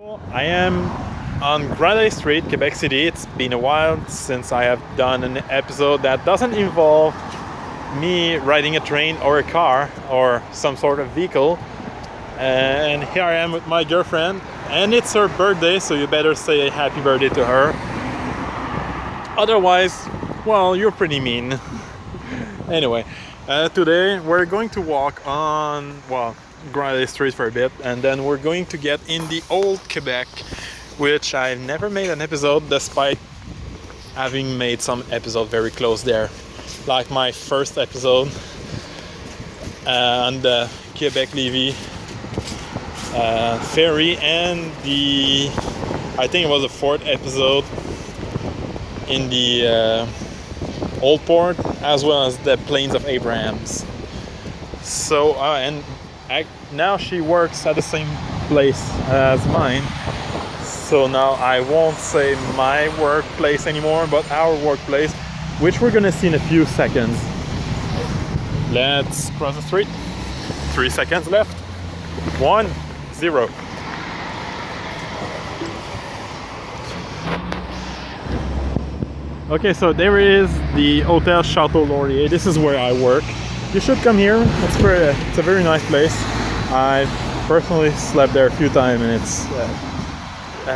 I am on Grande Street, Quebec City. It's been a while since I have done an episode that doesn't involve me riding a train or a car or some sort of vehicle. And here I am with my girlfriend, and it's her birthday, so you better say a happy birthday to her. Otherwise, well, you're pretty mean. Anyway, today we're going to walk on, Grande Street for a bit, and then we're going to get in the Old Quebec, which I've never made an episode despite having made some episode very close there, like my first episode on the Quebec-Lévis ferry, and I think it was the fourth episode in the Old Port, as well as the Plains of Abrahams. So now she works at the same place as mine, so now I won't say my workplace anymore, but our workplace, which we're gonna see in a few seconds. Let's cross the street. 3 seconds left. 1, 0. Okay, so there is the Hotel Chateau Laurier. This is where I work. You should come here. It's a very nice place. I personally slept there a few times, and it's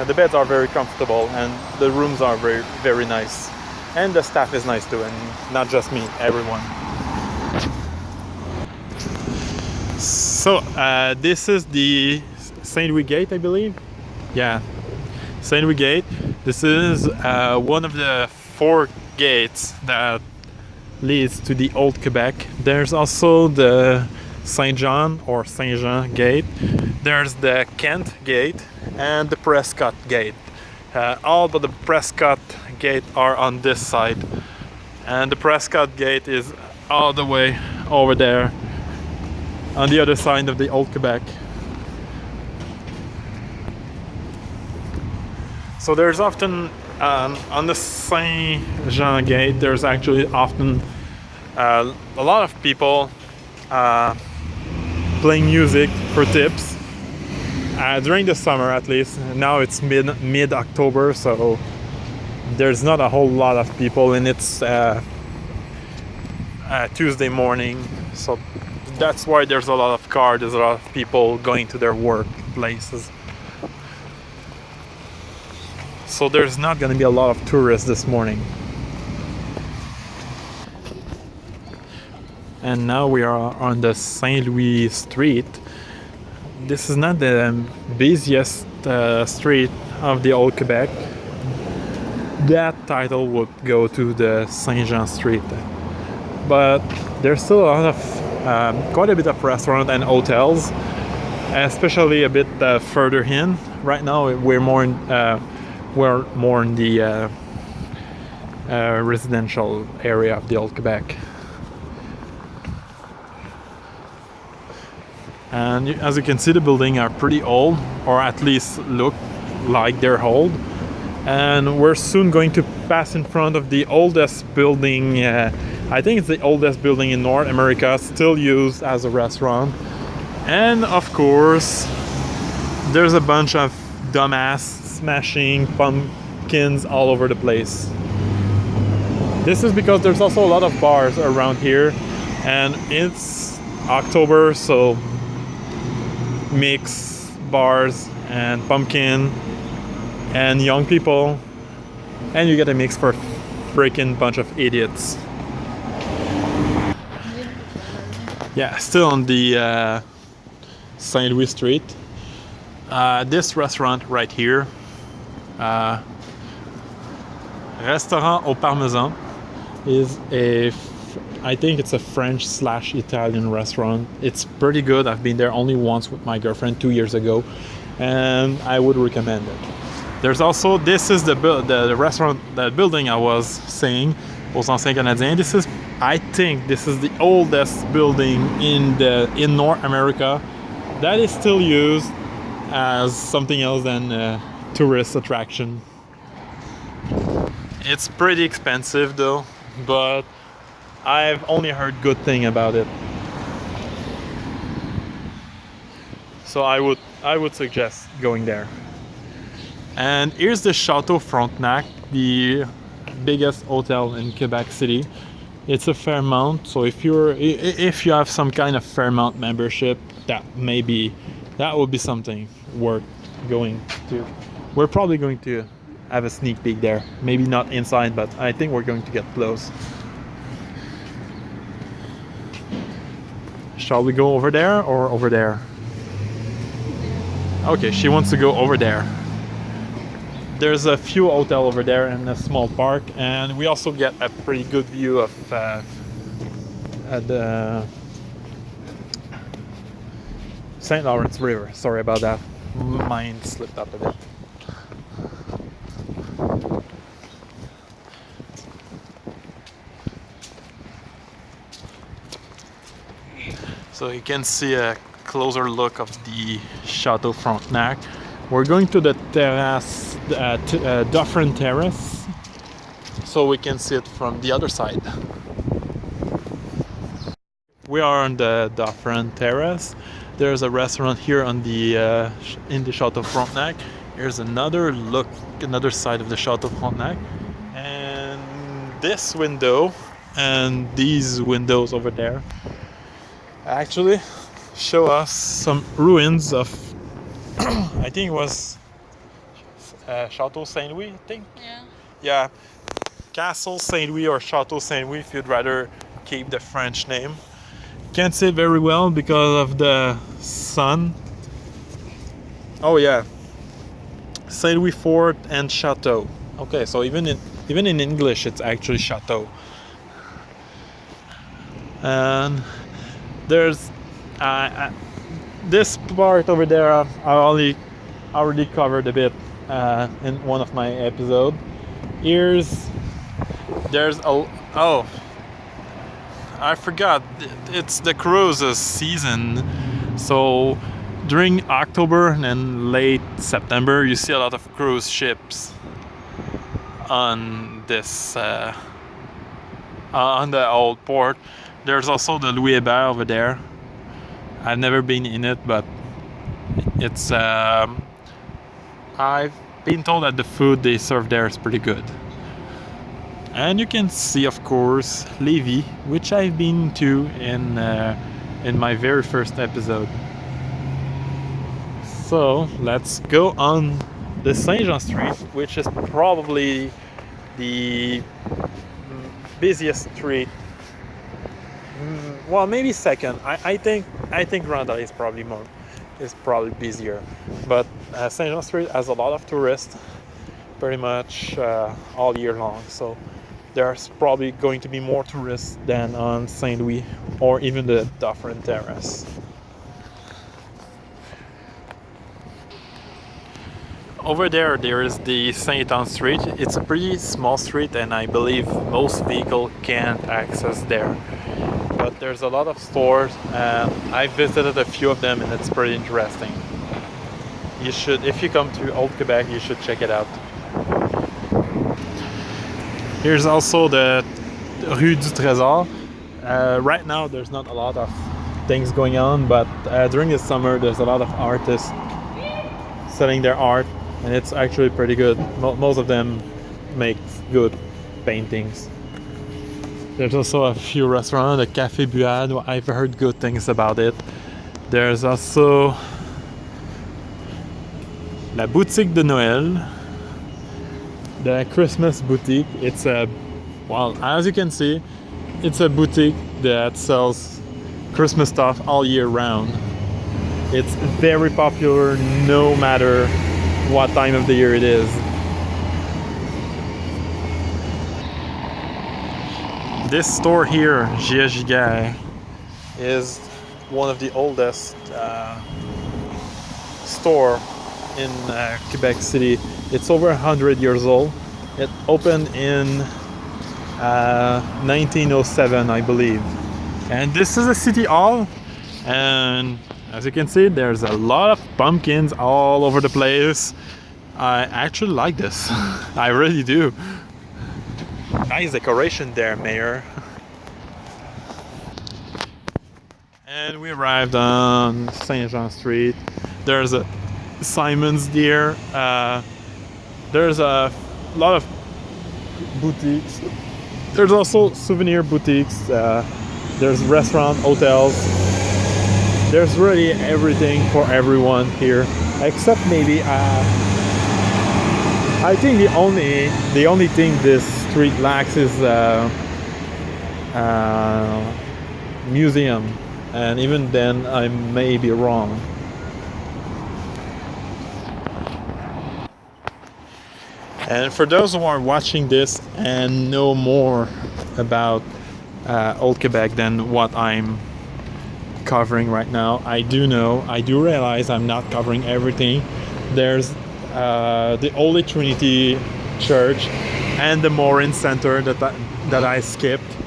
the beds are very comfortable, and the rooms are very, very nice, and the staff is nice too, and not just me, everyone. So this is the Saint Louis Gate, I believe. Yeah, Saint Louis Gate. This is one of the 4 gates that leads to the Old Quebec. There's also the Saint John or Saint Jean Gate. There's the Kent Gate and the Prescott Gate. All but the Prescott Gate are on this side, and the Prescott Gate is all the way over there on the other side of the Old Quebec. So there's often on the Saint Jean Gate, there's actually often a lot of people playing music for tips during the summer, at least. Now it's mid-October, so there's not a whole lot of people, and it's Tuesday morning, so that's why there's a lot of cars, there's a lot of people going to their workplaces. So there's not going to be a lot of tourists this morning. And now we are on the Saint Louis Street. This is not the busiest street of the Old Quebec. That title would go to the Saint Jean Street. But there's still a lot of, quite a bit of restaurants and hotels, especially a bit further in. Right now we're more in the residential area of the Old Quebec. And as you can see, the buildings are pretty old, or at least look like they're old. And we're soon going to pass in front of the oldest building, I think it's the oldest building in North America, still used as a restaurant. And of course, there's a bunch of dumbass smashing pumpkins all over the place. This is because there's also a lot of bars around here, and it's October, so mix bars and pumpkin and young people, and you get a mix for a freaking bunch of idiots. Yeah, still on the Saint Louis Street. This restaurant right here, Restaurant au Parmesan, is I think it's a French/Italian restaurant. It's pretty good. I've been there only once with my girlfriend 2 years ago, and I would recommend it. There's also, this is the restaurant, the building I was saying, aux Anciens Canadiens. I think this is the oldest building in North America that is still used as something else than a tourist attraction. It's pretty expensive though, but I've only heard good thing about it. So I would suggest going there. And here's the Chateau Frontenac, the biggest hotel in Quebec City. It's a Fairmont, so if you have some kind of Fairmont membership, that would be something worth going to. We're probably going to have a sneak peek there. Maybe not inside, but I think we're going to get close. Shall we go over there or over there? Okay, she wants to go over there. There's a few hotels over there and a small park, and we also get a pretty good view of the St. Lawrence River. Sorry about that. Mine slipped up a bit. So you can see a closer look of the Chateau Frontenac. We're going to the terrace, Dufferin Terrace, so we can see it from the other side. We are on the Dufferin Terrace. There's a restaurant here on the in the Chateau Frontenac. Here's another look, another side of the Chateau Frontenac, and this window and these windows over there actually show us some ruins of I think it was Chateau Saint-Louis, I think. Yeah, Castle Saint-Louis or Chateau Saint-Louis if you'd rather keep the French name. Can't say very well because of the sun. Oh yeah, Saint-Louis Fort and Chateau. Okay, so even in English it's actually Chateau. And there's this part over there I already covered a bit in one of my episodes. There's oh, I forgot, it's the cruises season, so during October and late September you see a lot of cruise ships on this on the old port. There's also the Louis Hébert over there. I've never been in it, but it's I've been told that the food they serve there is pretty good. And you can see, of course, Lévis, which I've been to in my very first episode. So let's go on the Saint-Jean Street, which is probably the busiest street. Well, maybe second. I think Randall is probably busier, but Saint-Jean Street has a lot of tourists, pretty much all year long. So there's probably going to be more tourists than on Saint Louis or even the Dufferin Terrace. Over there is the Saint-Anne Street. It's a pretty small street, and I believe most vehicles can't access there. But there's a lot of stores, and I visited a few of them, and it's pretty interesting. You should, if you come to Old Quebec, you should check it out. Here's also the Rue du Trésor. Right now, there's not a lot of things going on, but during the summer, there's a lot of artists selling their art, and it's actually pretty good. Most of them make good paintings. There's also a few restaurants, the Café Buade. I've heard good things about it. There's also La Boutique de Noël, the Christmas boutique. It's as you can see, it's a boutique that sells Christmas stuff all year round. It's very popular no matter what time of the year it is. This store here, Giga, is one of the oldest store in Quebec City. It's over 100 years old. It opened in 1907, I believe. And this is a city hall, and as you can see, there's a lot of pumpkins all over the place. I actually like this. I really do. Nice decoration there, Mayor. And we arrived on Saint-Jean Street. There's a Simon's there. There's a lot of boutiques. There's also souvenir boutiques. There's restaurant, hotels. There's really everything for everyone here, except maybe I think the only thing this street lacks is museum, and even then I may be wrong. And for those who are watching this and know more about Old Quebec than what I'm covering right now, I do realize I'm not covering everything. There's the Holy Trinity Church and the Morin Center that I skipped.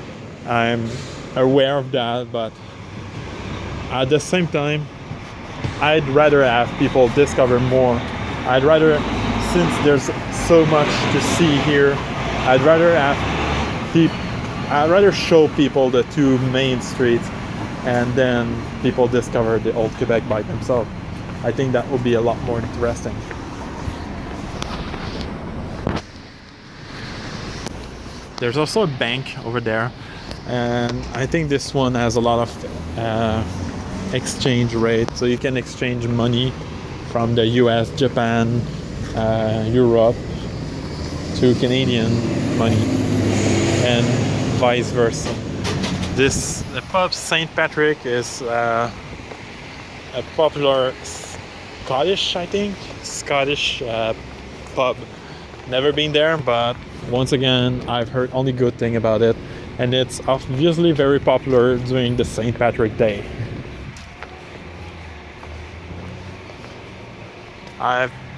I'm aware of that, but at the same time, I'd rather have people discover more. I'd rather, since there's so much to see here, I'd rather show people the two main streets, and then people discover the Old Quebec by themselves. I think that would be a lot more interesting. There's also a bank over there, and I think this one has a lot of exchange rate, so you can exchange money from the US, Japan, Europe to Canadian money, and vice versa. The pub St. Patrick is a popular Scottish pub. Never been there, but once again, I've heard only good thing about it, and it's obviously very popular during the St. Patrick Day.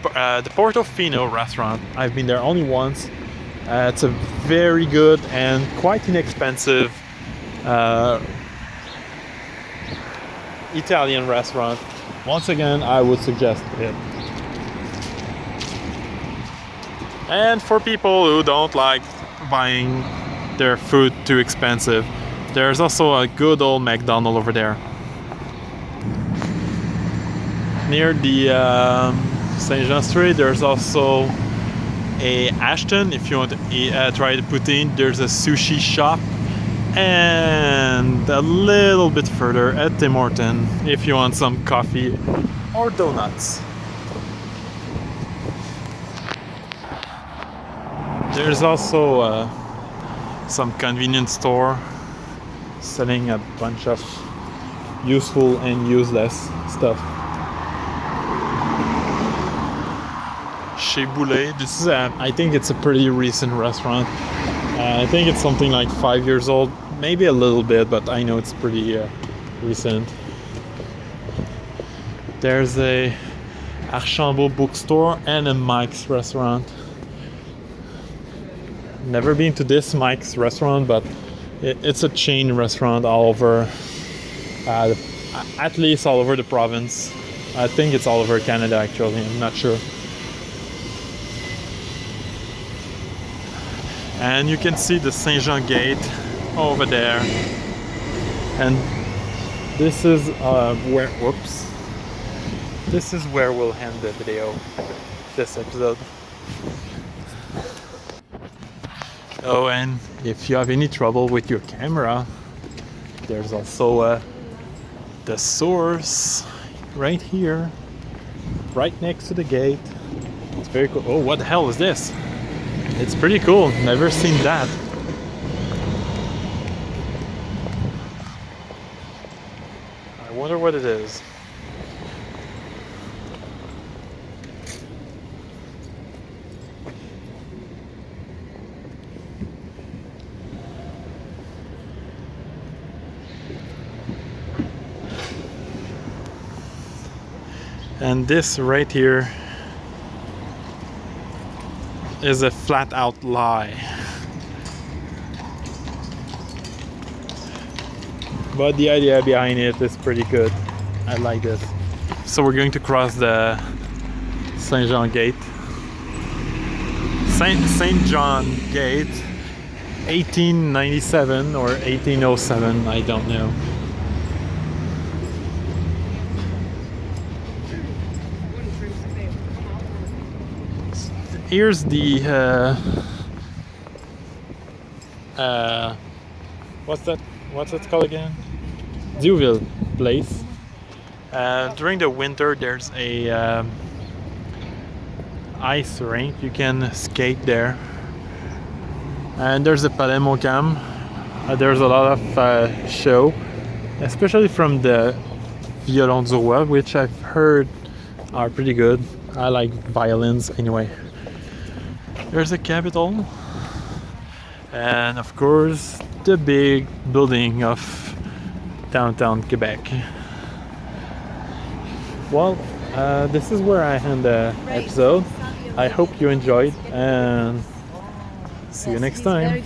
The Portofino restaurant, I've been there only once. It's a very good and quite inexpensive Italian restaurant. Once again, I would suggest it. And for people who don't like buying their food too expensive, there's also a good old McDonald's over there. Near the Saint Jean Street, there's also a Ashton. If you want to try the poutine, there's a sushi shop. And a little bit further at Tim Horton, if you want some coffee or donuts. There's also some convenience store selling a bunch of useful and useless stuff. Chez Boulet, this is I think it's a pretty recent restaurant. I think it's something like 5 years old, maybe a little bit, but I know it's pretty recent. There's a Archambault bookstore and a Mike's restaurant. Never been to this Mike's restaurant, but it's a chain restaurant all over, at least all over the province. I think it's all over Canada actually, I'm not sure. And you can see the Saint Jean Gate over there. And this is this is where we'll end the video, this episode. Oh, and if you have any trouble with your camera, there's also the source right here, right next to the gate. It's very cool. Oh, what the hell is this? It's pretty cool. Never seen that. I wonder what it is. And this right here is a flat out lie. But the idea behind it is pretty good. I like this. So we're going to cross the Saint Jean Gate. Saint John Gate, 1897 or 1807, I don't know. here's the what's it called again? Duville place. During the winter, there's a ice rink. You can skate there. And there's the Palais Montcalm. There's a lot of show, especially from the violon du roi, which I've heard are pretty good. I like violins anyway. There's the Capitol, and of course the big building of downtown Quebec. Well, this is where I end the episode. I hope you enjoyed, and see you next time.